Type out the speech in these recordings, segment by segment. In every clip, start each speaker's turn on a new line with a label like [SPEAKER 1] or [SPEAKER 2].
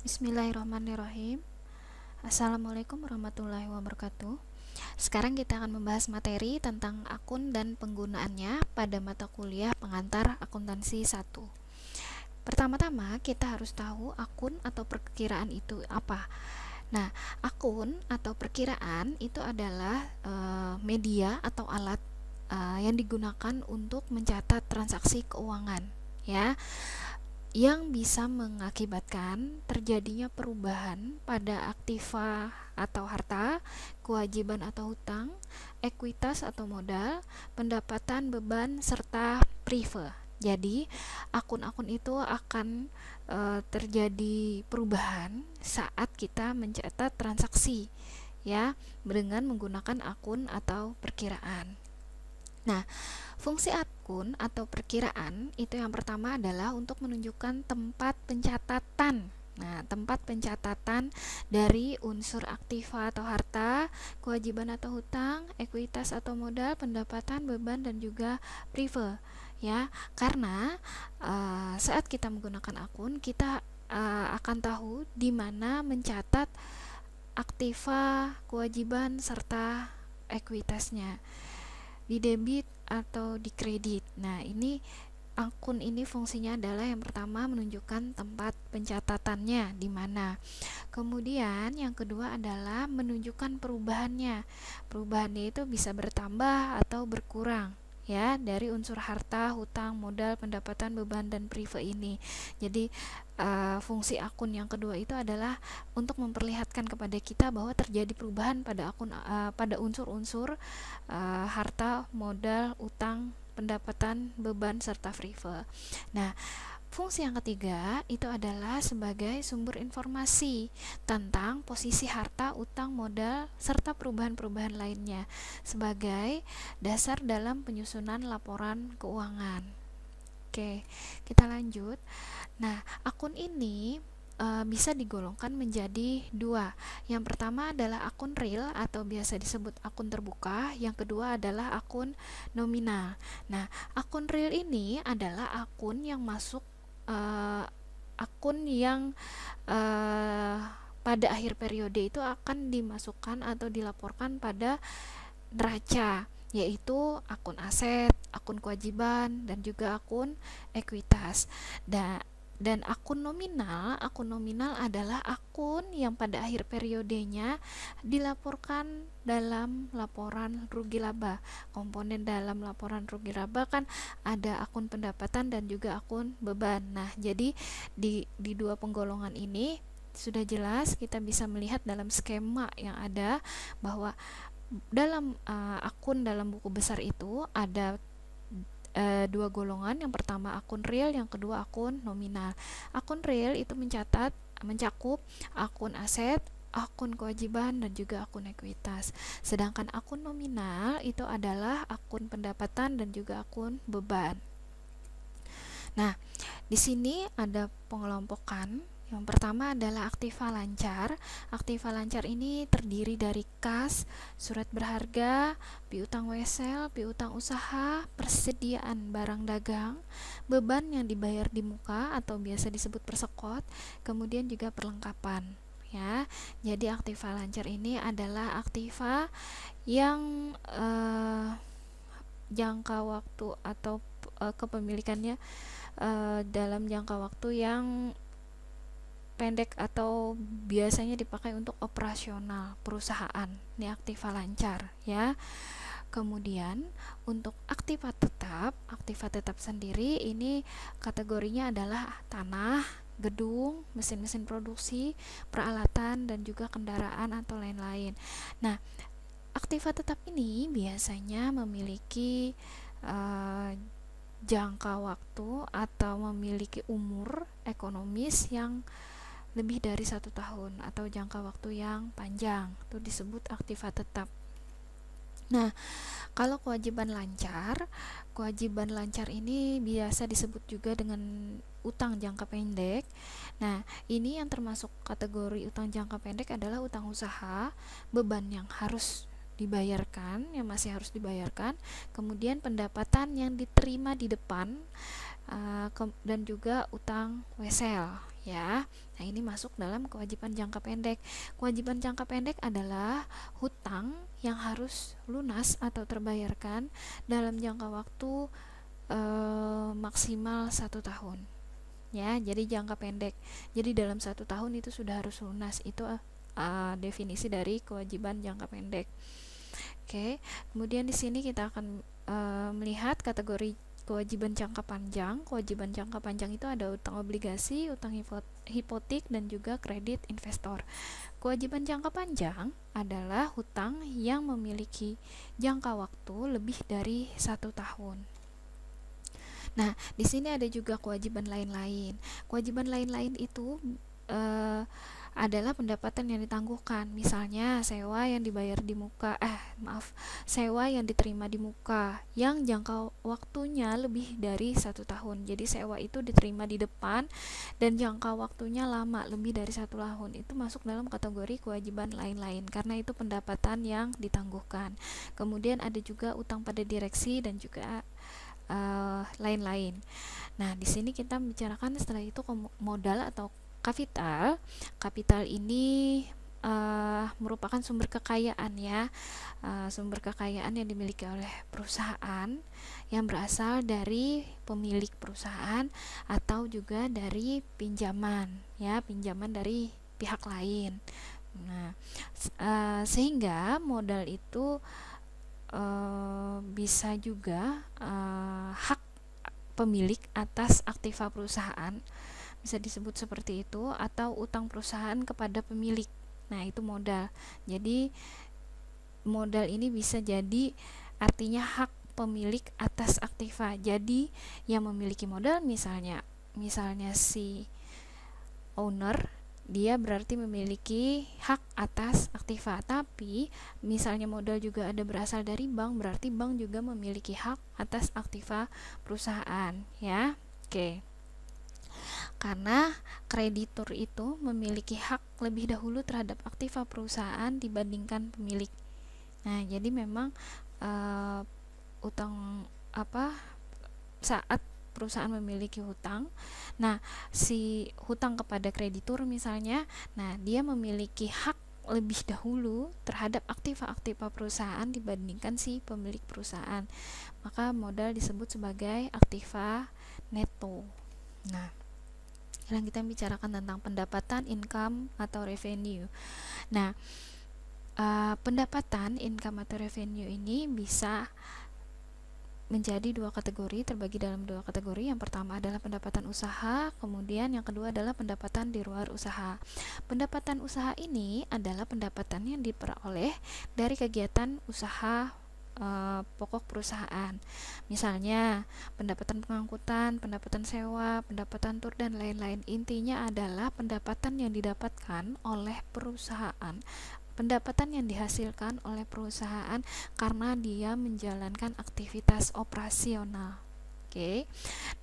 [SPEAKER 1] Bismillahirrahmanirrahim. Assalamualaikum warahmatullahi wabarakatuh. Sekarang kita akan membahas materi tentang akun dan penggunaannya pada mata kuliah pengantar akuntansi 1. Pertama-tama kita harus tahu akun atau perkiraan itu apa. Nah, akun atau perkiraan itu adalah media atau alat yang digunakan untuk mencatat transaksi keuangan, ya, yang bisa mengakibatkan terjadinya perubahan pada aktiva atau harta, kewajiban atau hutang, ekuitas atau modal, pendapatan, beban, serta prive. Jadi, akun-akun itu akan terjadi perubahan saat kita mencatat transaksi, ya, dengan menggunakan akun atau perkiraan. Nah, fungsi akun atau perkiraan itu yang pertama adalah untuk menunjukkan tempat pencatatan. Nah, tempat pencatatan dari unsur aktiva atau harta, kewajiban atau hutang, ekuitas atau modal, pendapatan, beban, dan juga prive. Ya, karena saat kita menggunakan akun, kita akan tahu di mana mencatat aktiva, kewajiban, serta ekuitasnya, di debit atau di kredit. Nah, ini akun ini fungsinya adalah yang pertama menunjukkan tempat pencatatannya di mana. Kemudian yang kedua adalah menunjukkan perubahannya. Perubahannya itu bisa bertambah atau berkurang, ya, dari unsur harta, hutang, modal, pendapatan, beban, dan prive ini. Jadi fungsi akun yang kedua itu adalah untuk memperlihatkan kepada kita bahwa terjadi perubahan pada akun pada unsur-unsur harta, modal, utang, pendapatan, beban, serta prive. Nah, fungsi yang ketiga itu adalah sebagai sumber informasi tentang posisi harta, utang, modal, serta perubahan-perubahan lainnya sebagai dasar dalam penyusunan laporan keuangan. Oke, kita lanjut. Nah, akun ini bisa digolongkan menjadi dua. Yang pertama adalah akun real atau biasa disebut akun terbuka. Yang kedua adalah akun nominal. Nah, akun real ini adalah akun yang masuk akun yang pada akhir periode itu akan dimasukkan atau dilaporkan pada neraca, yaitu akun aset, akun kewajiban, dan juga akun ekuitas. Dan akun nominal adalah akun yang pada akhir periodenya dilaporkan dalam laporan rugi laba. Komponen dalam laporan rugi laba kan ada akun pendapatan dan juga akun beban. Nah, jadi di dua penggolongan ini sudah jelas kita bisa melihat dalam skema yang ada bahwa dalam akun dalam buku besar itu ada dua golongan. Yang pertama akun real, yang kedua akun nominal. Akun real itu mencakup akun aset, akun kewajiban, dan juga akun ekuitas. Sedangkan akun nominal itu adalah akun pendapatan dan juga akun beban. Nah, di sini ada pengelompokan. Yang pertama adalah aktiva lancar. Aktiva lancar ini terdiri dari kas, surat berharga, piutang wesel, piutang usaha, persediaan barang dagang, beban yang dibayar di muka atau biasa disebut persekot, kemudian juga perlengkapan. Ya, jadi aktiva lancar ini adalah aktiva yang jangka waktu atau kepemilikannya dalam jangka waktu yang pendek atau biasanya dipakai untuk operasional perusahaan. Ini aktiva lancar, ya. Kemudian untuk aktiva tetap sendiri ini kategorinya adalah tanah, gedung, mesin-mesin produksi, peralatan, dan juga kendaraan atau lain-lain. Nah, aktiva tetap ini biasanya memiliki jangka waktu atau memiliki umur ekonomis yang lebih dari 1 tahun atau jangka waktu yang panjang, itu disebut aktiva tetap. Nah, kalau kewajiban lancar ini biasa disebut juga dengan utang jangka pendek. Nah, ini yang termasuk kategori utang jangka pendek adalah utang usaha, beban yang harus dibayarkan, yang masih harus dibayarkan, kemudian pendapatan yang diterima di depan, dan juga utang wesel, ya. Nah, ini masuk dalam kewajiban jangka pendek. Kewajiban jangka pendek adalah hutang yang harus lunas atau terbayarkan dalam jangka waktu maksimal 1 tahun. Ya, jadi jangka pendek. Jadi dalam 1 tahun itu sudah harus lunas. Itu definisi dari kewajiban jangka pendek. Oke, kemudian di sini kita akan melihat kategori kewajiban jangka panjang. Kewajiban jangka panjang itu ada utang obligasi, utang hipotek, dan juga kredit investor. Kewajiban jangka panjang adalah hutang yang memiliki jangka waktu lebih dari 1 tahun. Nah, di sini ada juga kewajiban lain-lain. Kewajiban lain-lain itu adalah pendapatan yang ditangguhkan, misalnya sewa yang dibayar di muka, sewa yang diterima di muka, yang jangka waktunya lebih dari 1 tahun. Jadi sewa itu diterima di depan dan jangka waktunya lama, lebih dari 1 tahun. Itu masuk dalam kategori kewajiban lain-lain, karena itu pendapatan yang ditangguhkan. Kemudian ada juga utang pada direksi dan juga lain-lain. Nah, di sini kita membicarakan setelah itu modal atau kapital. Kapital ini merupakan sumber kekayaan ya, sumber kekayaan yang dimiliki oleh perusahaan yang berasal dari pemilik perusahaan atau juga dari pinjaman ya, pinjaman dari pihak lain. Nah, sehingga modal itu bisa juga hak pemilik atas aktiva perusahaan, bisa disebut seperti itu, atau utang perusahaan kepada pemilik. Nah, itu modal. Jadi modal ini bisa jadi artinya hak pemilik atas aktiva. Jadi yang memiliki modal misalnya si owner, dia berarti memiliki hak atas aktiva. Tapi misalnya modal juga ada berasal dari bank, berarti bank juga memiliki hak atas aktiva perusahaan ya. Oke. Karena kreditur itu memiliki hak lebih dahulu terhadap aktiva perusahaan dibandingkan pemilik. Nah, jadi memang saat perusahaan memiliki hutang, nah si hutang kepada kreditur misalnya, nah dia memiliki hak lebih dahulu terhadap aktiva-aktiva perusahaan dibandingkan si pemilik perusahaan, maka modal disebut sebagai aktiva neto. Nah, sekarang kita bicarakan tentang pendapatan, income atau revenue. Nah, pendapatan, income atau revenue ini bisa menjadi dua kategori, terbagi dalam dua kategori. Yang pertama adalah pendapatan usaha, kemudian yang kedua adalah pendapatan di luar usaha. Pendapatan usaha ini adalah pendapatan yang diperoleh dari kegiatan usaha pokok perusahaan. Misalnya pendapatan pengangkutan, pendapatan sewa, pendapatan tur, dan lain-lain. Intinya adalah pendapatan yang didapatkan oleh perusahaan, pendapatan yang dihasilkan oleh perusahaan karena dia menjalankan aktivitas operasional. Oke.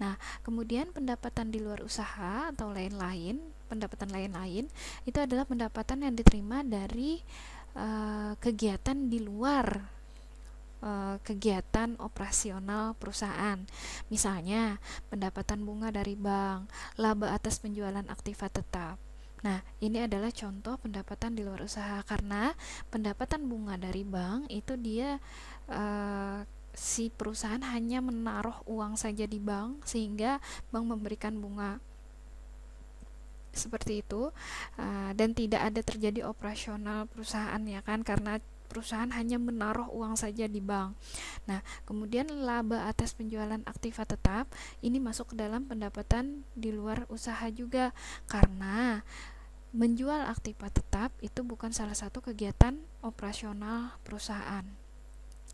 [SPEAKER 1] Nah, kemudian pendapatan di luar usaha atau lain-lain, pendapatan lain-lain itu adalah pendapatan yang diterima dari kegiatan di luar kegiatan operasional perusahaan. Misalnya, pendapatan bunga dari bank, laba atas penjualan aktiva tetap. Nah, ini adalah contoh pendapatan di luar usaha, karena pendapatan bunga dari bank itu dia si perusahaan hanya menaruh uang saja di bank sehingga bank memberikan bunga seperti itu, dan tidak ada terjadi operasional perusahaan ya kan, karena perusahaan hanya menaruh uang saja di bank. Nah, kemudian laba atas penjualan aktiva tetap ini masuk ke dalam pendapatan di luar usaha juga, karena menjual aktiva tetap itu bukan salah satu kegiatan operasional perusahaan.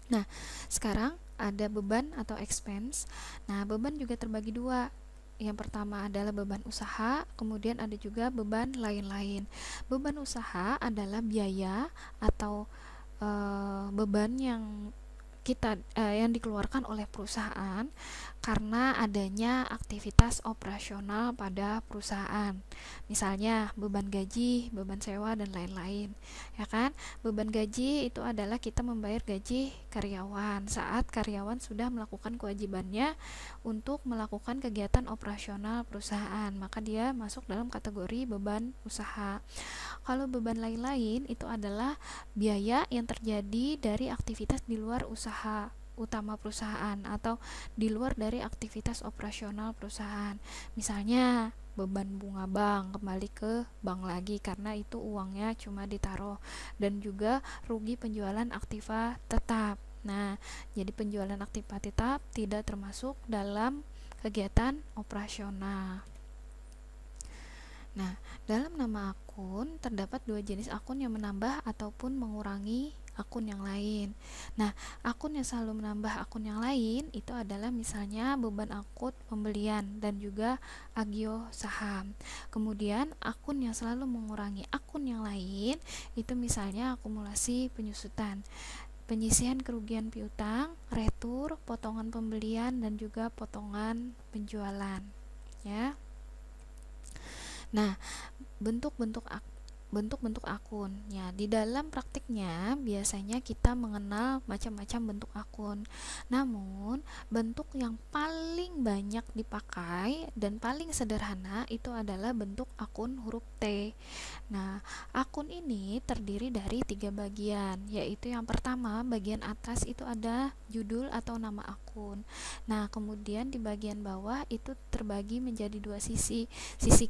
[SPEAKER 1] Nah, sekarang ada beban atau expense. Nah, beban juga terbagi dua. Yang pertama adalah beban usaha, kemudian ada juga beban lain-lain. Beban usaha adalah biaya atau beban yang yang dikeluarkan oleh perusahaan karena adanya aktivitas operasional pada perusahaan. Misalnya beban gaji, beban sewa dan lain-lain. Ya kan? Beban gaji itu adalah kita membayar gaji karyawan saat karyawan sudah melakukan kewajibannya untuk melakukan kegiatan operasional perusahaan, maka dia masuk dalam kategori beban usaha. Kalau beban lain-lain itu adalah biaya yang terjadi dari aktivitas di luar usaha utama perusahaan atau di luar dari aktivitas operasional perusahaan. Misalnya beban bunga bank kembali ke bank lagi karena itu uangnya cuma ditaruh, dan juga rugi penjualan aktiva tetap. Nah, jadi penjualan aktiva tetap tidak termasuk dalam kegiatan operasional. Nah, dalam nama akun terdapat dua jenis akun yang menambah ataupun mengurangi akun yang lain. Nah, akun yang selalu menambah akun yang lain itu adalah misalnya beban akut pembelian dan juga agio saham. Kemudian akun yang selalu mengurangi akun yang lain itu misalnya akumulasi penyusutan, penyisihan kerugian piutang, retur, potongan pembelian dan juga potongan penjualan. Ya. Nah, bentuk-bentuk akun. Ya, di dalam praktiknya biasanya kita mengenal macam-macam bentuk akun. Namun, bentuk yang paling banyak dipakai dan paling sederhana itu adalah bentuk akun huruf T. Nah, akun ini terdiri dari 3 bagian, yaitu yang pertama, bagian atas itu ada judul atau nama akun. Nah, kemudian di bagian bawah itu terbagi menjadi 2 sisi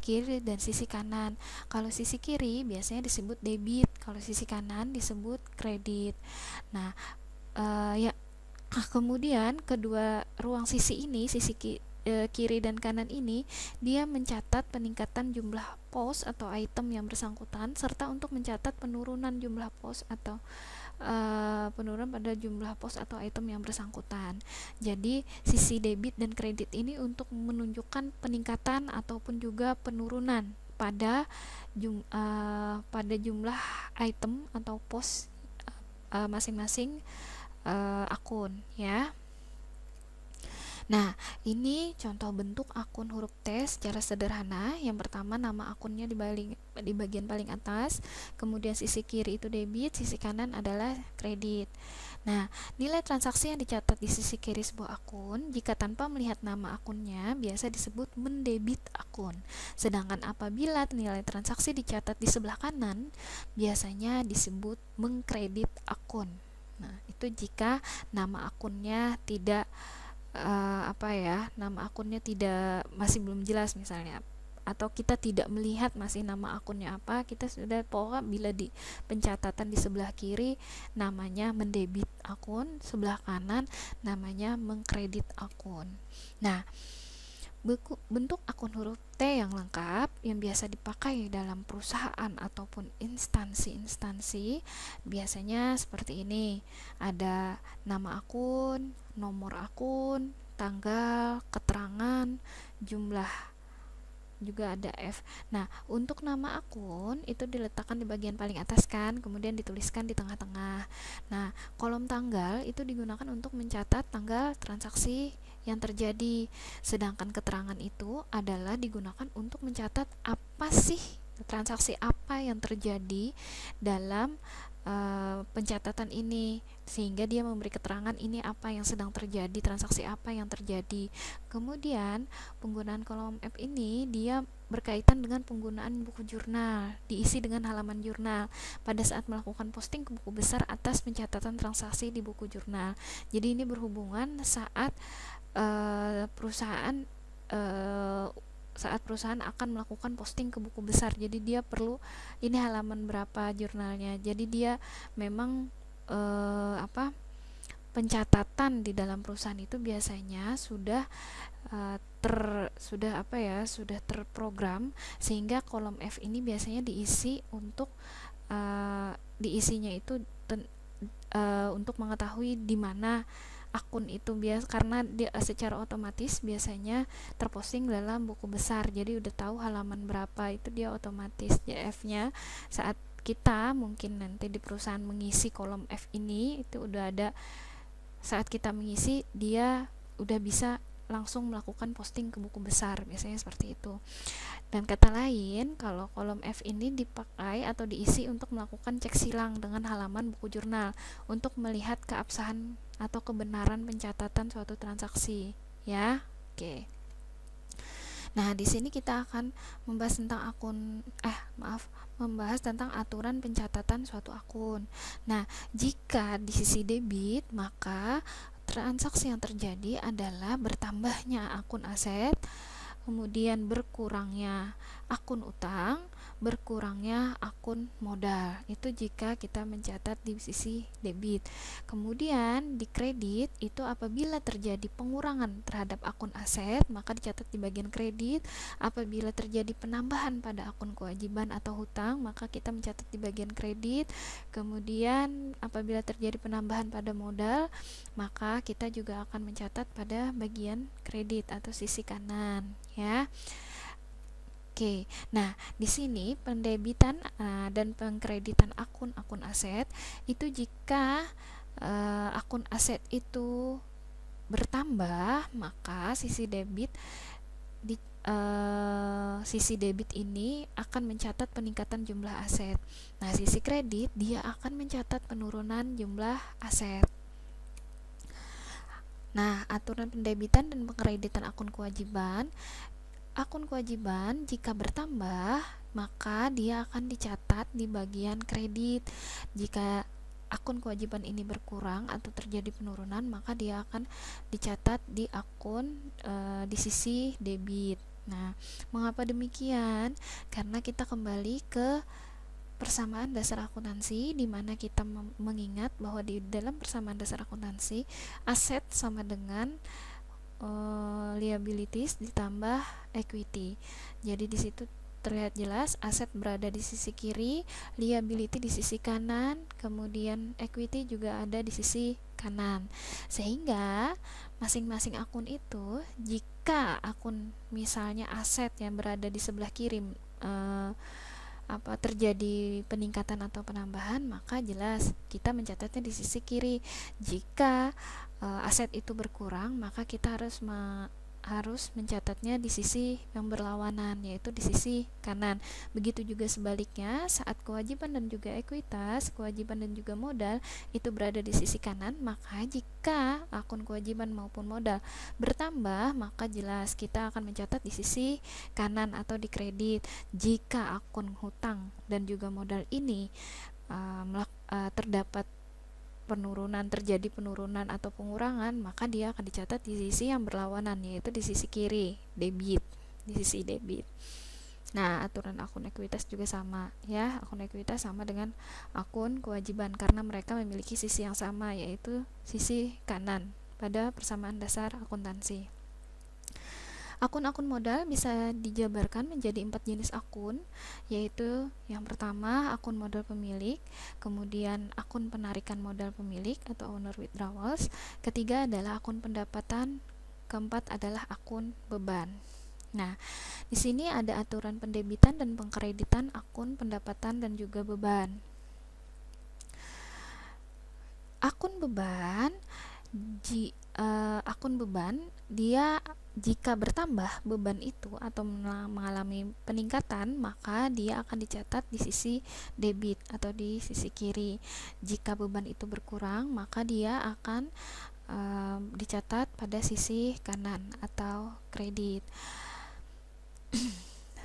[SPEAKER 1] kiri dan sisi kanan. Kalau sisi kiri biasanya disebut debit, kalau sisi kanan disebut kredit. Nah, kemudian kedua ruang sisi ini, kiri dan kanan ini, dia mencatat peningkatan jumlah pos atau item yang bersangkutan serta untuk mencatat penurunan jumlah pos atau penurunan pada jumlah pos atau item yang bersangkutan. Jadi sisi debit dan kredit ini untuk menunjukkan peningkatan ataupun juga penurunan pada jumlah item atau pos masing-masing akun, ya. Nah, ini contoh bentuk akun huruf T secara sederhana. Yang pertama, nama akunnya di bagian paling atas, kemudian sisi kiri itu debit, sisi kanan adalah kredit. Nah, nilai transaksi yang dicatat di sisi kiri sebuah akun jika tanpa melihat nama akunnya biasa disebut mendebit akun. Sedangkan apabila nilai transaksi dicatat di sebelah kanan biasanya disebut mengkredit akun. Nah, itu jika nama akunnya tidak nama akunnya masih belum jelas misalnya, atau kita tidak melihat masih nama akunnya apa, kita sudah pokoknya bila di pencatatan di sebelah kiri namanya mendebit akun, sebelah kanan namanya mengkredit akun. Nah, bentuk akun huruf T yang lengkap yang biasa dipakai dalam perusahaan ataupun instansi-instansi biasanya seperti ini. Ada nama akun, nomor akun, tanggal, keterangan, jumlah, juga ada F. Nah, untuk nama akun itu diletakkan di bagian paling atas kan, kemudian dituliskan di tengah-tengah. Nah, kolom tanggal itu digunakan untuk mencatat tanggal transaksi yang terjadi, sedangkan keterangan itu adalah digunakan untuk mencatat apa sih transaksi apa yang terjadi dalam pencatatan ini, sehingga dia memberi keterangan ini apa yang sedang terjadi, transaksi apa yang terjadi. Kemudian penggunaan kolom F ini dia berkaitan dengan penggunaan buku jurnal, diisi dengan halaman jurnal pada saat melakukan posting ke buku besar atas pencatatan transaksi di buku jurnal. Jadi ini berhubungan saat perusahaan akan melakukan posting ke buku besar, jadi dia perlu ini halaman berapa jurnalnya. Jadi dia memang pencatatan di dalam perusahaan itu biasanya sudah terprogram, sehingga kolom F ini biasanya diisi untuk diisinya itu untuk mengetahui di mana akun itu karena dia secara otomatis biasanya terposting dalam buku besar, jadi udah tahu halaman berapa, itu dia otomatis F-nya. Saat kita mungkin nanti di perusahaan mengisi kolom F ini itu udah ada saat kita mengisi dia udah bisa langsung melakukan posting ke buku besar, biasanya seperti itu. Dan kata lain, kalau kolom F ini dipakai atau diisi untuk melakukan cek silang dengan halaman buku jurnal untuk melihat keabsahan atau kebenaran pencatatan suatu transaksi, ya. Oke. Nah, di sini kita akan membahas tentang membahas tentang aturan pencatatan suatu akun. Nah, jika di sisi debit, maka transaksi yang terjadi adalah bertambahnya akun aset, kemudian berkurangnya akun utang, berkurangnya akun modal. Itu jika kita mencatat di sisi debit. Kemudian di kredit itu apabila terjadi pengurangan terhadap akun aset, maka dicatat di bagian kredit. Apabila terjadi penambahan pada akun kewajiban atau hutang, maka kita mencatat di bagian kredit. Kemudian apabila terjadi penambahan pada modal, maka kita juga akan mencatat pada bagian kredit atau sisi kanan, ya. Oke, nah di sini pendebitan dan pengkreditan akun aset itu jika akun aset itu bertambah, maka sisi debit sisi debit ini akan mencatat peningkatan jumlah aset. Nah, sisi kredit dia akan mencatat penurunan jumlah aset. Nah, aturan pendebitan dan pengkreditan akun kewajiban jika bertambah, maka dia akan dicatat di bagian kredit. Jika akun kewajiban ini berkurang atau terjadi penurunan, maka dia akan dicatat di akun di sisi debit. Nah, mengapa demikian? Karena kita kembali ke persamaan dasar akuntansi, di mana kita mengingat bahwa di dalam persamaan dasar akuntansi aset sama dengan liabilities ditambah equity. Jadi di situ terlihat jelas aset berada di sisi kiri, liability di sisi kanan, kemudian equity juga ada di sisi kanan. Sehingga masing-masing akun itu, jika akun misalnya aset yang berada di sebelah kiri terjadi peningkatan atau penambahan, maka jelas kita mencatatnya di sisi kiri. Jika aset itu berkurang, maka kita harus mencatatnya di sisi yang berlawanan, yaitu di sisi kanan. Begitu juga sebaliknya, saat kewajiban dan juga ekuitas, kewajiban dan juga modal itu berada di sisi kanan, maka jika akun kewajiban maupun modal bertambah, maka jelas kita akan mencatat di sisi kanan atau di kredit. Jika akun hutang dan juga modal ini terjadi penurunan atau pengurangan, maka dia akan dicatat di sisi yang berlawanan, yaitu di sisi kiri, debit, di sisi debit. Nah, aturan akun ekuitas juga sama, ya. Akun ekuitas sama dengan akun kewajiban karena mereka memiliki sisi yang sama, yaitu sisi kanan pada persamaan dasar akuntansi. Akun-akun modal bisa dijabarkan menjadi 4 jenis akun, yaitu yang pertama akun modal pemilik, kemudian akun penarikan modal pemilik atau owner withdrawals, ketiga adalah akun pendapatan, keempat adalah akun beban. Nah, di sini ada aturan pendebitan dan pengkreditan akun pendapatan dan juga beban. Akun beban dia jika bertambah beban itu atau mengalami peningkatan, maka dia akan dicatat di sisi debit atau di sisi kiri. Jika beban itu berkurang, maka dia akan dicatat pada sisi kanan atau kredit.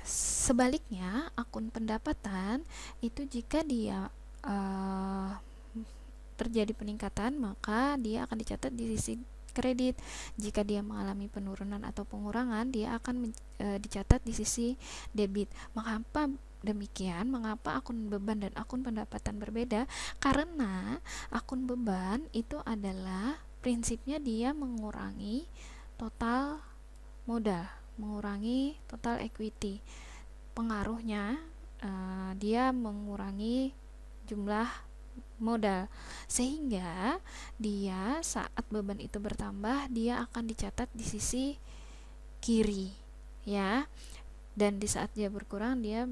[SPEAKER 1] Sebaliknya, akun pendapatan itu jika dia terjadi peningkatan, maka dia akan dicatat di sisi kredit. Jika dia mengalami penurunan atau pengurangan, dia akan dicatat di sisi debit. Mengapa demikian? Mengapa akun beban dan akun pendapatan berbeda? Karena akun beban itu adalah prinsipnya dia mengurangi total modal, mengurangi total equity. Pengaruhnya dia mengurangi jumlah modal, sehingga dia saat beban itu bertambah, dia akan dicatat di sisi kiri, dan di saat dia berkurang dia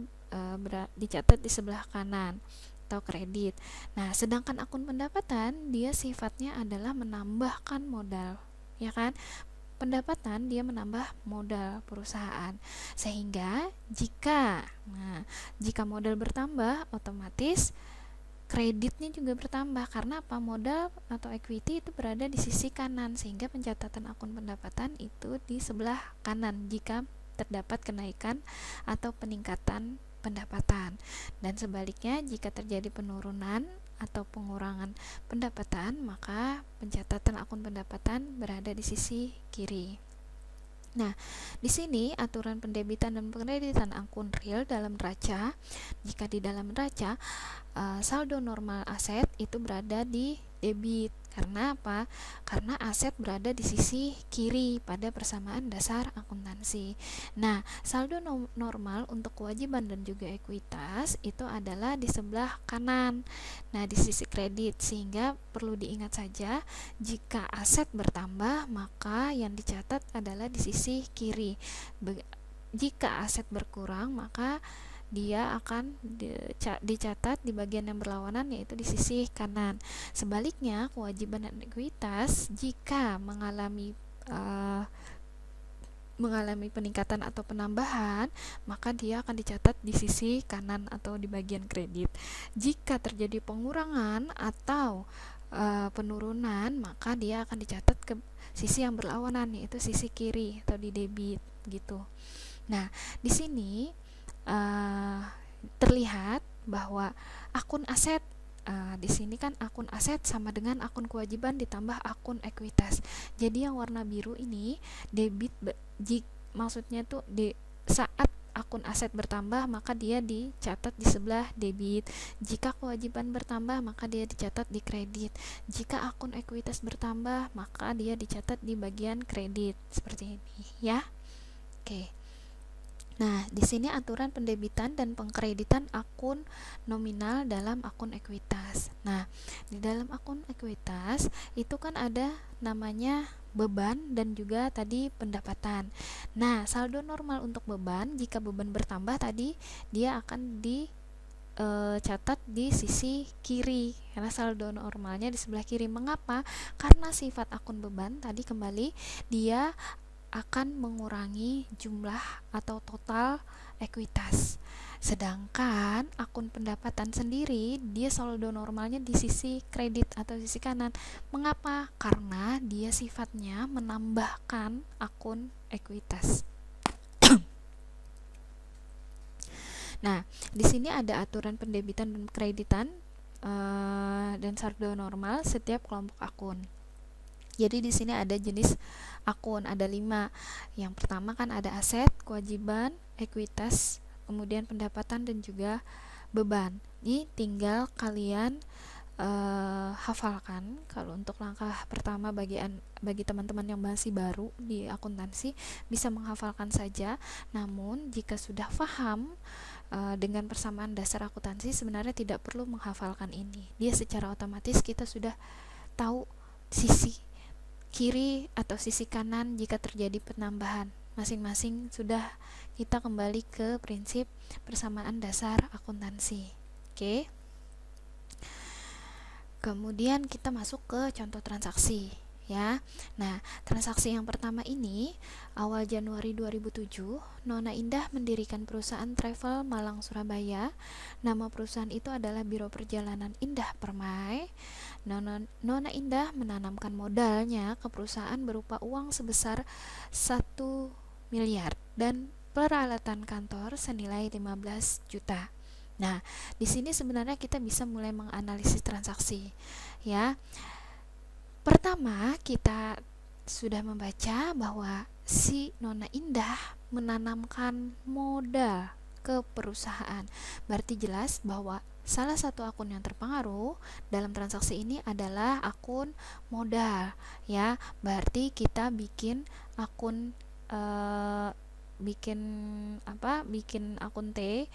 [SPEAKER 1] dicatat di sebelah kanan. atau kredit. Nah, sedangkan akun pendapatan dia sifatnya adalah menambahkan modal, ya kan? Pendapatan dia menambah modal perusahaan. Sehingga jika modal bertambah, otomatis kreditnya juga bertambah. Karena apa? Modal atau equity itu berada di sisi kanan, sehingga pencatatan akun pendapatan itu di sebelah kanan jika terdapat kenaikan atau peningkatan pendapatan. Dan sebaliknya, jika terjadi penurunan atau pengurangan pendapatan, maka pencatatan akun pendapatan berada di sisi kiri. Nah, di sini aturan pendebitan dan penkreditan akun real dalam neraca. Jika di dalam neraca, saldo normal aset itu berada di debit. Karena apa? Karena aset berada di sisi kiri pada persamaan dasar akuntansi. Nah, saldo normal untuk kewajiban dan juga ekuitas itu adalah di sebelah kanan. Nah, di sisi kredit, sehingga perlu diingat saja jika aset bertambah, maka yang dicatat adalah di sisi kiri. Jika aset berkurang, maka dia akan dicatat di bagian yang berlawanan, yaitu di sisi kanan. Sebaliknya, kewajiban dan ekuitas jika mengalami peningkatan atau penambahan, maka dia akan dicatat di sisi kanan atau di bagian kredit. Jika terjadi pengurangan atau penurunan, maka dia akan dicatat ke sisi yang berlawanan, yaitu sisi kiri atau di debit gitu. Nah, di sini terlihat bahwa akun aset, di sini kan akun aset sama dengan akun kewajiban ditambah akun ekuitas. Jadi yang warna biru ini debit, maksudnya tuh di saat akun aset bertambah, maka dia dicatat di sebelah debit. Jika kewajiban bertambah, maka dia dicatat di kredit. Jika akun ekuitas bertambah, maka dia dicatat di bagian kredit. Seperti ini ya. Oke. Nah, di sini aturan pendebitan dan pengkreditan akun nominal dalam akun ekuitas. Nah, di dalam akun ekuitas itu kan ada namanya beban dan juga tadi pendapatan. Nah, saldo normal untuk beban, jika beban bertambah tadi dia akan dicatat di sisi kiri, karena saldo normalnya di sebelah kiri. Mengapa? Karena sifat akun beban tadi kembali dia akan mengurangi jumlah atau total ekuitas. Sedangkan akun pendapatan sendiri dia saldo normalnya di sisi kredit atau sisi kanan. Mengapa? Karena dia sifatnya menambahkan akun ekuitas. Nah, di sini ada aturan pendebitan dan kreditan dan saldo normal setiap kelompok akun. Jadi di sini ada jenis akun, ada 5. Yang pertama kan ada aset, kewajiban, ekuitas, kemudian pendapatan dan juga beban. Ini tinggal kalian hafalkan. Kalau untuk langkah pertama bagi teman-teman yang masih baru di akuntansi bisa menghafalkan saja. Namun jika sudah paham dengan persamaan dasar akuntansi, sebenarnya tidak perlu menghafalkan ini. Dia secara otomatis kita sudah tahu sisi kiri atau sisi kanan jika terjadi penambahan. Masing-masing sudah kita kembali ke prinsip persamaan dasar akuntansi. Oke. Kemudian kita masuk ke contoh transaksi ya. Nah, transaksi yang pertama ini awal Januari 2007, Nona Indah mendirikan perusahaan travel Malang Surabaya. Nama perusahaan itu adalah Biro Perjalanan Indah Permai. Nona Indah menanamkan modalnya ke perusahaan berupa uang sebesar 1 miliar dan peralatan kantor senilai 15 juta. Nah, di sini sebenarnya kita bisa mulai menganalisis transaksi ya. Pertama, kita sudah membaca bahwa si Nona Indah menanamkan modal ke perusahaan. Berarti jelas bahwa salah satu akun yang terpengaruh dalam transaksi ini adalah akun modal ya. Berarti kita bikin akun bikin akun T,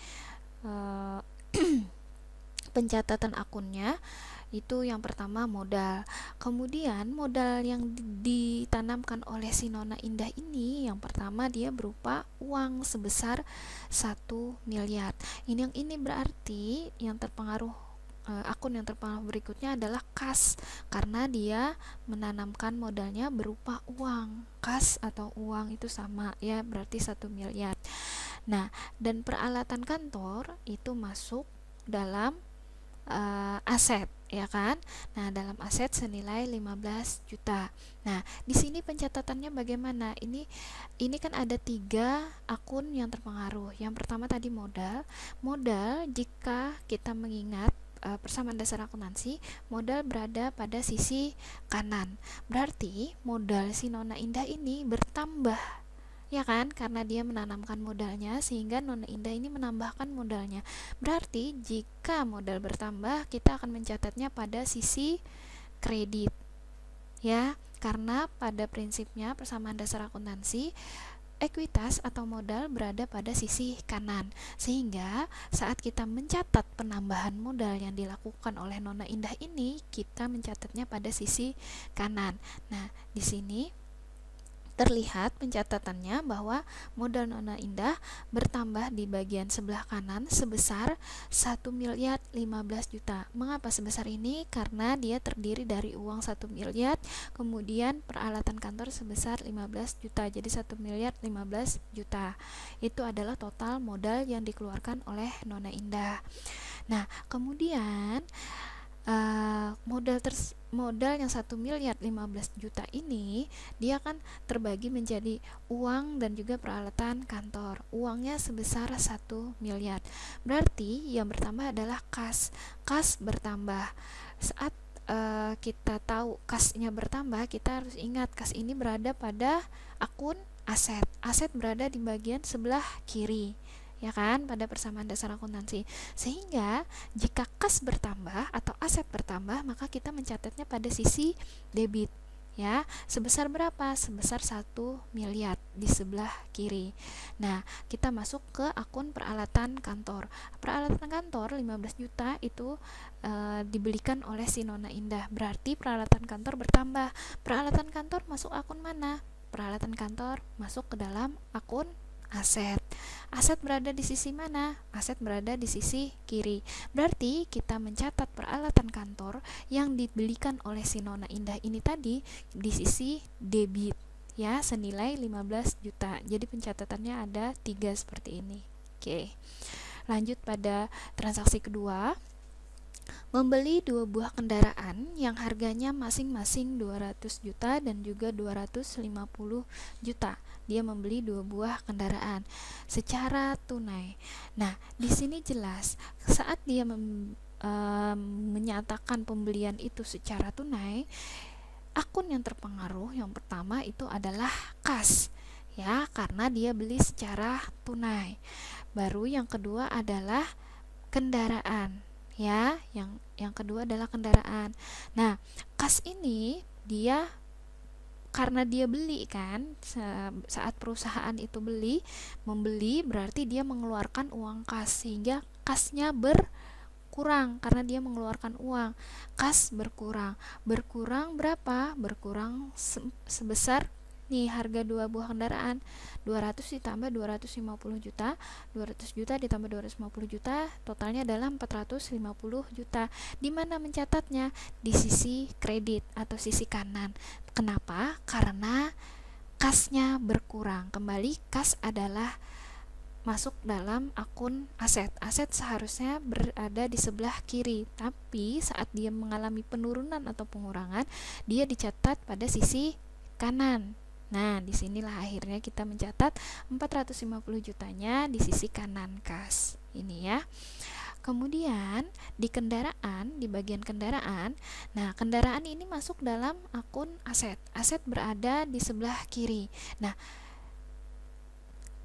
[SPEAKER 1] pencatatan akunnya itu yang pertama modal. Kemudian modal yang ditanamkan oleh si Nona Indah ini yang pertama dia berupa uang sebesar 1 miliar. Ini berarti yang terpengaruh akun yang terpengaruh berikutnya adalah kas, karena dia menanamkan modalnya berupa uang. Kas atau uang itu sama ya, berarti 1 miliar. Nah, dan peralatan kantor itu masuk dalam aset, ya kan? Nah, dalam aset senilai 15 juta. Nah, di sini pencatatannya bagaimana? Ini kan ada 3 akun yang terpengaruh. Yang pertama tadi modal. Modal, jika kita mengingat persamaan dasar akuntansi, modal berada pada sisi kanan. Berarti modal si Nona Indah ini bertambah, ya kan, karena dia menanamkan modalnya sehingga Nona Indah ini menambahkan modalnya. Berarti jika modal bertambah, kita akan mencatatnya pada sisi kredit, ya, karena pada prinsipnya persamaan dasar akuntansi, ekuitas atau modal berada pada sisi kanan, sehingga saat kita mencatat penambahan modal yang dilakukan oleh Nona Indah ini, kita mencatatnya pada sisi kanan. Nah, di sini terlihat pencatatannya bahwa modal Nona Indah bertambah di bagian sebelah kanan sebesar 1 miliar 15 juta. Mengapa sebesar ini? Karena dia terdiri dari uang 1 miliar, kemudian peralatan kantor sebesar 15 juta. Jadi 1 miliar 15 juta. Itu adalah total modal yang dikeluarkan oleh Nona Indah. Nah, kemudian modal yang 1 miliar 15 juta ini dia kan terbagi menjadi uang dan juga peralatan kantor. Uangnya sebesar 1 miliar. Berarti yang bertambah adalah kas. Kas bertambah. Saat kita tahu kasnya bertambah, kita harus ingat kas ini berada pada akun aset. Aset berada di bagian sebelah kiri, ya kan, pada persamaan dasar akuntansi. Sehingga jika kas bertambah atau aset bertambah, maka kita mencatatnya pada sisi debit, ya. Sebesar berapa? Sebesar 1 miliar di sebelah kiri. Nah, kita masuk ke akun peralatan kantor. Peralatan kantor 15 juta itu dibelikan oleh si Nona Indah. Berarti peralatan kantor bertambah. Peralatan kantor masuk akun mana? Peralatan kantor masuk ke dalam akun aset. Aset berada di sisi mana? Aset berada di sisi kiri. Berarti kita mencatat peralatan kantor yang dibelikan oleh si Nona Indah ini tadi di sisi debit, ya, senilai 15 juta. Jadi pencatatannya ada 3 seperti ini. Oke. Lanjut pada transaksi kedua. Membeli 2 buah kendaraan yang harganya masing-masing 200 juta dan juga 250 juta. Dia membeli 2 buah kendaraan secara tunai. Nah, di sini jelas saat dia menyatakan pembelian itu secara tunai, akun yang terpengaruh yang pertama itu adalah kas, ya, karena dia beli secara tunai. Baru yang kedua adalah kendaraan, ya, yang kedua adalah kendaraan. Nah, kas ini dia karena dia beli kan, saat perusahaan itu membeli berarti dia mengeluarkan uang kas, sehingga kasnya berkurang karena dia mengeluarkan uang. Kas berkurang berapa? Berkurang sebesar nih, harga 2 buah kendaraan 200 ditambah 250 juta, 200 juta ditambah 250 juta, totalnya adalah 450 juta. Di mana mencatatnya? Di sisi kredit atau sisi kanan. Kenapa? Karena kasnya berkurang. Kembali, kas adalah masuk dalam akun aset. Aset seharusnya berada di sebelah kiri, tapi saat dia mengalami penurunan atau pengurangan, dia dicatat pada sisi kanan. Nah, disinilah akhirnya kita mencatat 450 jutanya di sisi kanan kas ini, ya. Kemudian di kendaraan, di bagian kendaraan, nah, kendaraan ini masuk dalam akun aset. Aset berada di sebelah kiri. Nah,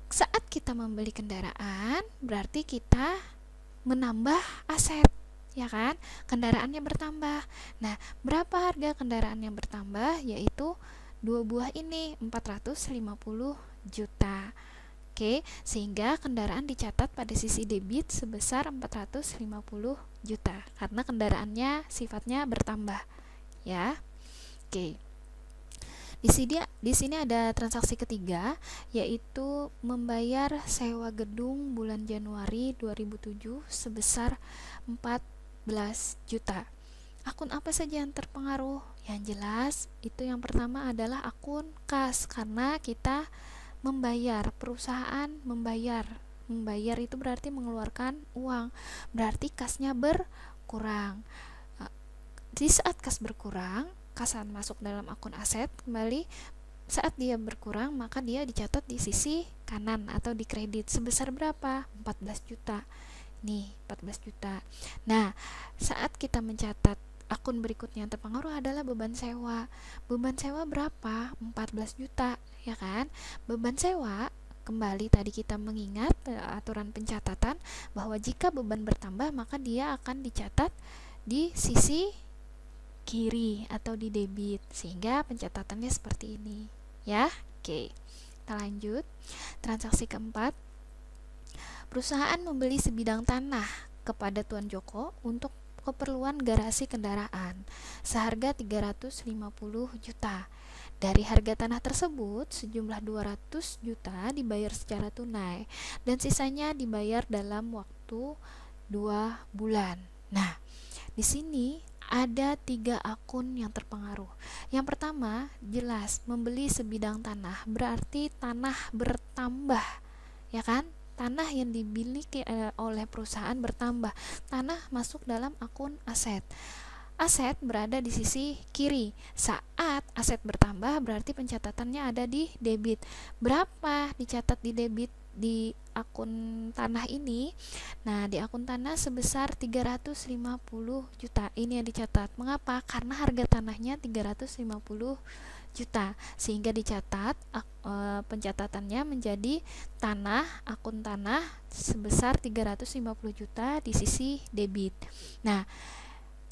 [SPEAKER 1] saat kita membeli kendaraan berarti kita menambah aset, ya kan? Kendaraannya bertambah. Nah, berapa harga kendaraan yang bertambah? Yaitu 2 buah ini 450 juta. Oke, sehingga kendaraan dicatat pada sisi debit sebesar 450 juta karena kendaraannya sifatnya bertambah, ya. Oke. Di sini ada transaksi ketiga, yaitu membayar sewa gedung bulan Januari 2007 sebesar 4 juta. Akun apa saja yang terpengaruh? Yang jelas itu yang pertama adalah akun kas, karena kita membayar, perusahaan membayar. Membayar itu berarti mengeluarkan uang, berarti kasnya berkurang. Di saat kas berkurang, kasan masuk dalam akun aset kembali. Saat dia berkurang, maka dia dicatat di sisi kanan atau di kredit sebesar berapa? 14 juta. Nih, 14 juta. Nah, saat kita mencatat akun berikutnya yang terpengaruh adalah beban sewa. Beban sewa berapa? 14 juta, ya kan? Beban sewa, kembali tadi kita mengingat aturan pencatatan bahwa jika beban bertambah maka dia akan dicatat di sisi kiri atau di debit, sehingga pencatatannya seperti ini, ya. Oke, kita lanjut. Transaksi keempat, perusahaan membeli sebidang tanah kepada Tuan Joko untuk keperluan garasi kendaraan seharga 350 juta. Dari harga tanah tersebut, sejumlah 200 juta dibayar secara tunai dan sisanya dibayar dalam waktu 2 bulan. Nah, di sini ada 3 akun yang terpengaruh. Yang pertama, jelas membeli sebidang tanah, berarti tanah bertambah, ya kan? Tanah yang dimiliki oleh perusahaan bertambah. Tanah masuk dalam akun aset. Aset berada di sisi kiri. Saat aset bertambah berarti pencatatannya ada di debit. Berapa dicatat di debit di akun tanah ini? Nah, di akun tanah sebesar 350 juta. Ini yang dicatat. Mengapa? Karena harga tanahnya 350 juta. Sehingga dicatat pencatatannya menjadi akun tanah sebesar 350 juta di sisi debit. Nah,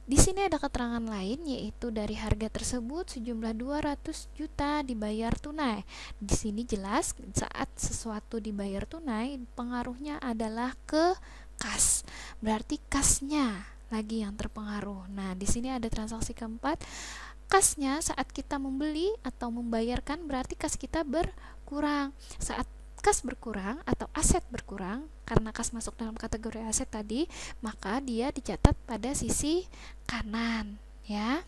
[SPEAKER 1] di sini ada keterangan lain, yaitu dari harga tersebut sejumlah 200 juta dibayar tunai. Di sini jelas saat sesuatu dibayar tunai, pengaruhnya adalah ke kas. Berarti kasnya lagi yang terpengaruh. Nah, di sini ada transaksi keempat. Kasnya saat kita membeli atau membayarkan berarti kas kita berkurang. Saat kas berkurang atau aset berkurang, karena kas masuk dalam kategori aset tadi, maka dia dicatat pada sisi kanan, ya,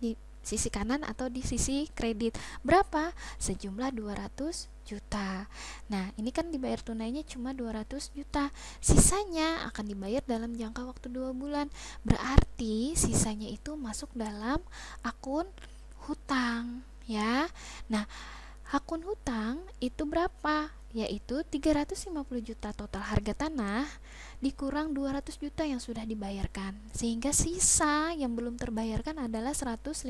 [SPEAKER 1] di sisi kanan atau di sisi kredit. Berapa? Sejumlah 200 juta. Nah, ini kan dibayar tunainya cuma 200 juta. Sisanya akan dibayar dalam jangka waktu 2 bulan. Berarti sisanya itu masuk dalam akun hutang, ya. Nah, akun hutang itu berapa? Yaitu 350 juta total harga tanah dikurang 200 juta yang sudah dibayarkan. Sehingga sisa yang belum terbayarkan adalah 150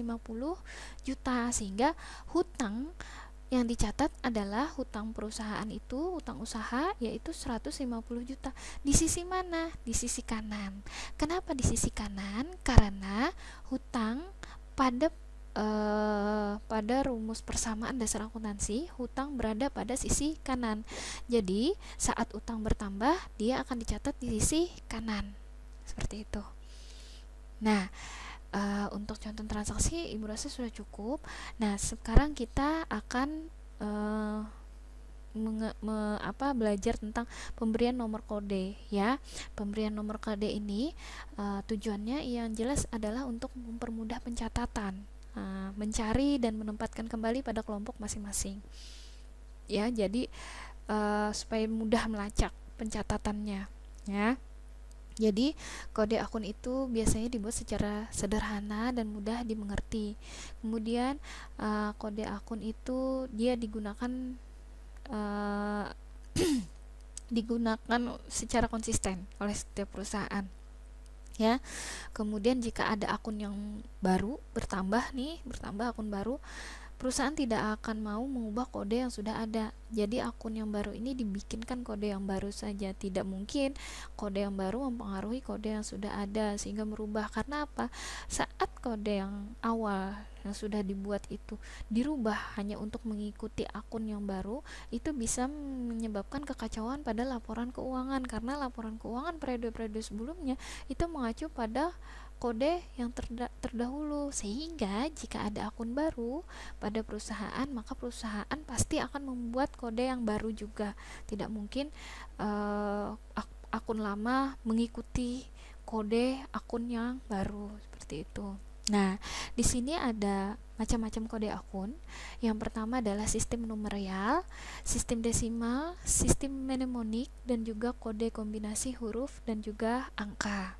[SPEAKER 1] juta. Sehingga hutang yang dicatat adalah hutang perusahaan itu, hutang usaha, yaitu 150 juta. Di sisi mana? Di sisi kanan. Kenapa di sisi kanan? Karena hutang pada rumus persamaan dasar akuntansi, hutang berada pada sisi kanan. Jadi, saat utang bertambah, dia akan dicatat di sisi kanan. Seperti itu. Nah, untuk contoh transaksi Ibu rasa sudah cukup. Nah, sekarang kita akan belajar tentang pemberian nomor kode, ya. Pemberian nomor kode ini tujuannya yang jelas adalah untuk mempermudah pencatatan, mencari dan menempatkan kembali pada kelompok masing-masing, ya. Jadi supaya mudah melacak pencatatannya, ya. Jadi kode akun itu biasanya dibuat secara sederhana dan mudah dimengerti. Kemudian kode akun itu dia digunakan digunakan secara konsisten oleh setiap perusahaan, ya. Kemudian jika ada akun yang baru bertambah akun baru, perusahaan tidak akan mau mengubah kode yang sudah ada. Jadi akun yang baru ini dibikinkan kode yang baru saja. Tidak mungkin kode yang baru mempengaruhi kode yang sudah ada sehingga merubah. Karena apa? Saat kode yang awal yang sudah dibuat itu dirubah hanya untuk mengikuti akun yang baru, itu bisa menyebabkan kekacauan pada laporan keuangan, karena laporan keuangan periode-periode sebelumnya itu mengacu pada kode yang terdahulu. Sehingga jika ada akun baru pada perusahaan, maka perusahaan pasti akan membuat kode yang baru juga. Tidak mungkin akun lama mengikuti kode akun yang baru seperti itu. Nah, di sini ada macam-macam kode akun. Yang pertama adalah sistem numeral, sistem desimal, sistem mnemonik, dan juga kode kombinasi huruf dan juga angka.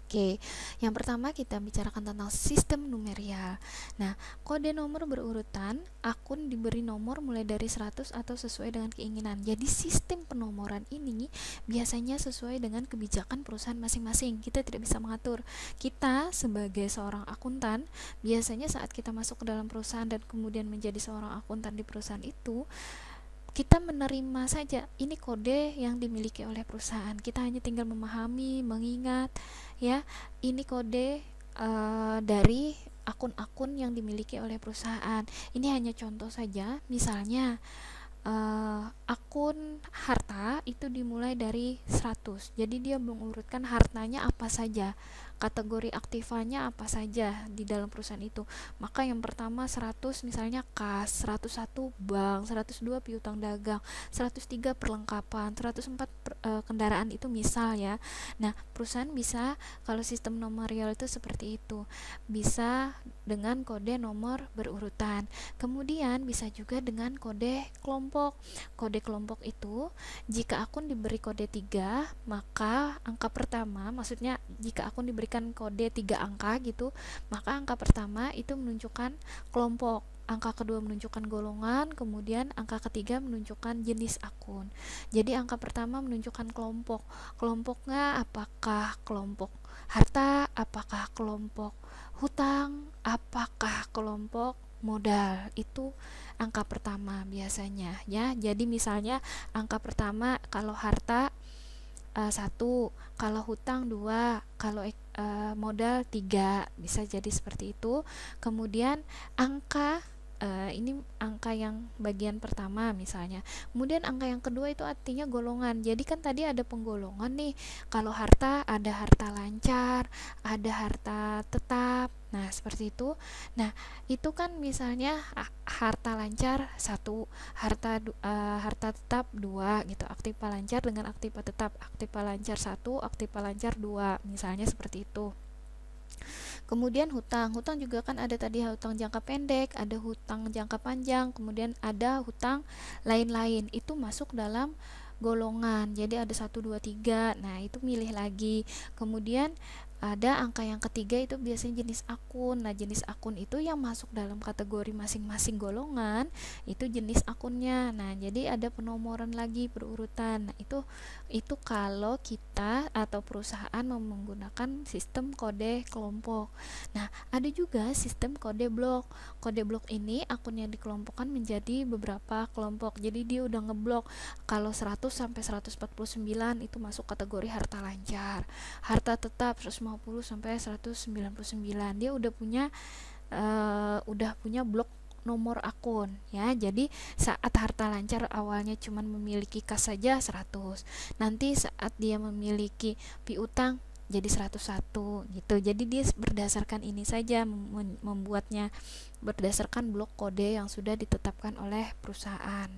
[SPEAKER 1] Oke, yang pertama kita bicarakan tentang sistem numeral. Nah, kode nomor berurutan, akun diberi nomor mulai dari 100 atau sesuai dengan keinginan. Jadi sistem penomoran ini biasanya sesuai dengan kebijakan perusahaan masing-masing. Kita tidak bisa mengatur. Kita sebagai seorang akuntan, biasanya saat kita masuk ke dalam perusahaan dan kemudian menjadi seorang akuntan di perusahaan itu, kita menerima saja ini kode yang dimiliki oleh perusahaan. Kita hanya tinggal memahami, mengingat, ya, ini kode dari akun-akun yang dimiliki oleh perusahaan. Ini hanya contoh saja. Misalnya akun harta itu dimulai dari 100. Jadi dia mengurutkan hartanya apa saja, kategori aktifanya apa saja di dalam perusahaan itu. Maka yang pertama 100 misalnya kas, 101 bank, 102 piutang dagang, 103 perlengkapan, 104 kendaraan, itu misal ya. Nah, perusahaan bisa, kalau sistem nomorial itu seperti itu, bisa dengan kode nomor berurutan. Kemudian bisa juga dengan kode kelompok. Kode kelompok itu jika akun diberi kode 3, maka angka pertama, maksudnya jika akun diberikan kode 3 angka gitu, maka angka pertama itu menunjukkan kelompok, angka kedua menunjukkan golongan, kemudian angka ketiga menunjukkan jenis akun. Jadi angka pertama menunjukkan kelompok. Kelompoknya apakah kelompok harta, apakah kelompok hutang, apakah kelompok modal. Itu angka pertama biasanya ya. Jadi misalnya angka pertama kalau harta 1, kalau hutang 2, kalau modal 3, bisa jadi seperti itu. Kemudian angka ini angka yang bagian pertama misalnya. Kemudian angka yang kedua itu artinya golongan. Jadi kan tadi ada penggolongan nih. Kalau harta ada harta lancar, ada harta tetap. Nah, seperti itu. Nah, itu kan misalnya harta lancar 1, harta tetap 2 gitu. Aktiva lancar dengan aktiva tetap. Aktiva lancar 1, aktiva lancar 2, misalnya seperti itu. Kemudian hutang juga kan ada tadi hutang jangka pendek, ada hutang jangka panjang, kemudian ada hutang lain-lain. Itu masuk dalam golongan. Jadi ada 1, 2, 3. Nah, itu milih lagi. Kemudian ada angka yang ketiga, itu biasanya jenis akun. Nah, jenis akun itu yang masuk dalam kategori masing-masing golongan, itu jenis akunnya. Nah, jadi ada penomoran lagi berurutan. Nah, itu kalau kita atau perusahaan menggunakan sistem kode kelompok. Nah, ada juga sistem kode blok. Kode blok ini akunnya dikelompokkan menjadi beberapa kelompok. Jadi dia udah ngeblok kalau 100 sampai 149 itu masuk kategori harta lancar. Harta tetap 150 sampai 199 dia udah punya blok nomor akun ya. Jadi saat harta lancar awalnya cuman memiliki kas saja 100. Nanti saat dia memiliki piutang jadi 101 gitu. Jadi dia berdasarkan ini saja membuatnya berdasarkan blok kode yang sudah ditetapkan oleh perusahaan.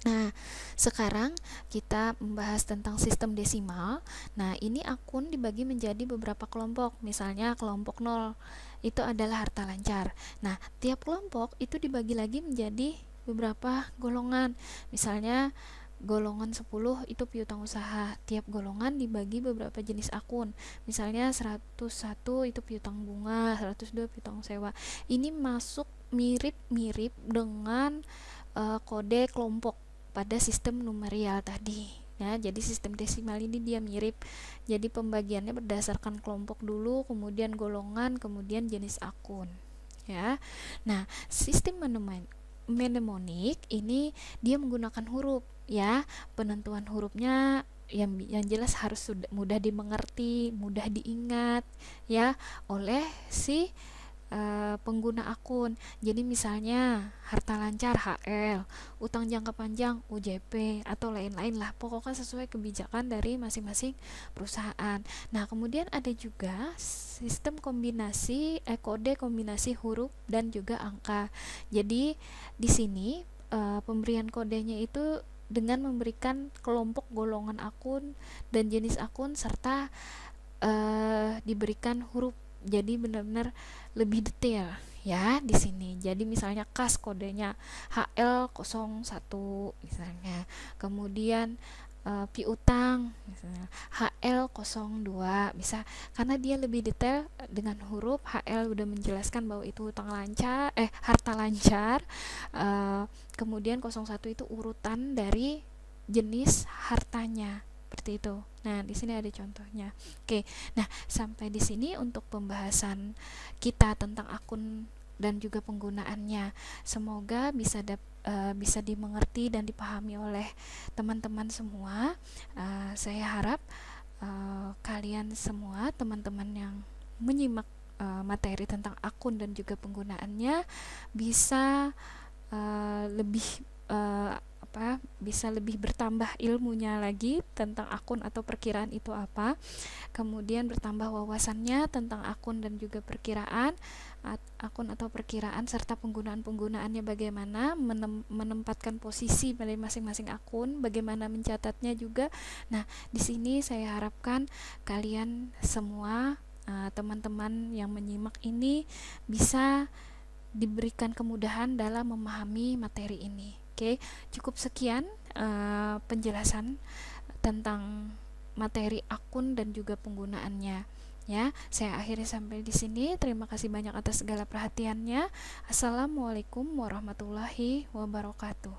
[SPEAKER 1] Nah, sekarang kita membahas tentang sistem desimal. Nah, ini akun dibagi menjadi beberapa kelompok. Misalnya kelompok 0 itu adalah harta lancar. Nah, tiap kelompok itu dibagi lagi menjadi beberapa golongan. Misalnya golongan 10 itu piutang usaha. Tiap golongan dibagi beberapa jenis akun. Misalnya 101 itu piutang bunga, 102 piutang sewa. Ini masuk mirip-mirip dengan kode kelompok pada sistem numeral tadi ya. Jadi sistem desimal ini dia mirip. Jadi pembagiannya berdasarkan kelompok dulu, kemudian golongan, kemudian jenis akun ya. Nah, sistem mnemonik ini dia menggunakan huruf ya. Penentuan hurufnya yang jelas harus mudah dimengerti, mudah diingat ya oleh si pengguna akun. Jadi misalnya harta lancar HL, utang jangka panjang UJP, atau lain-lain lah. Pokoknya sesuai kebijakan dari masing-masing perusahaan. Nah, kemudian ada juga sistem kombinasi kode kombinasi huruf dan juga angka. Jadi di sini pemberian kodenya itu dengan memberikan kelompok golongan akun dan jenis akun serta diberikan huruf. Jadi benar-benar lebih detail ya di sini. Jadi misalnya kas kodenya HL01 misalnya. Kemudian piutang misalnya HL02 bisa, karena dia lebih detail dengan huruf. HL udah menjelaskan bahwa itu utang lancar, harta lancar. Kemudian 01 itu urutan dari jenis hartanya, seperti itu. Nah, di sini ada contohnya. Oke. Nah, sampai di sini untuk pembahasan kita tentang akun dan juga penggunaannya. Semoga bisa dimengerti dan dipahami oleh teman-teman semua. Saya harap kalian semua, teman-teman yang menyimak materi tentang akun dan juga penggunaannya, bisa lebih bisa lebih bertambah ilmunya lagi tentang akun atau perkiraan itu apa, kemudian bertambah wawasannya tentang akun dan juga perkiraan akun atau perkiraan, serta penggunaannya bagaimana, menempatkan posisi pada masing-masing akun, bagaimana mencatatnya juga. Nah, di sini saya harapkan kalian semua, teman-teman yang menyimak ini, bisa diberikan kemudahan dalam memahami materi ini. Oke, cukup sekian penjelasan tentang materi akun dan juga penggunaannya. Ya, saya akhiri sampai di sini. Terima kasih banyak atas segala perhatiannya. Assalamualaikum warahmatullahi wabarakatuh.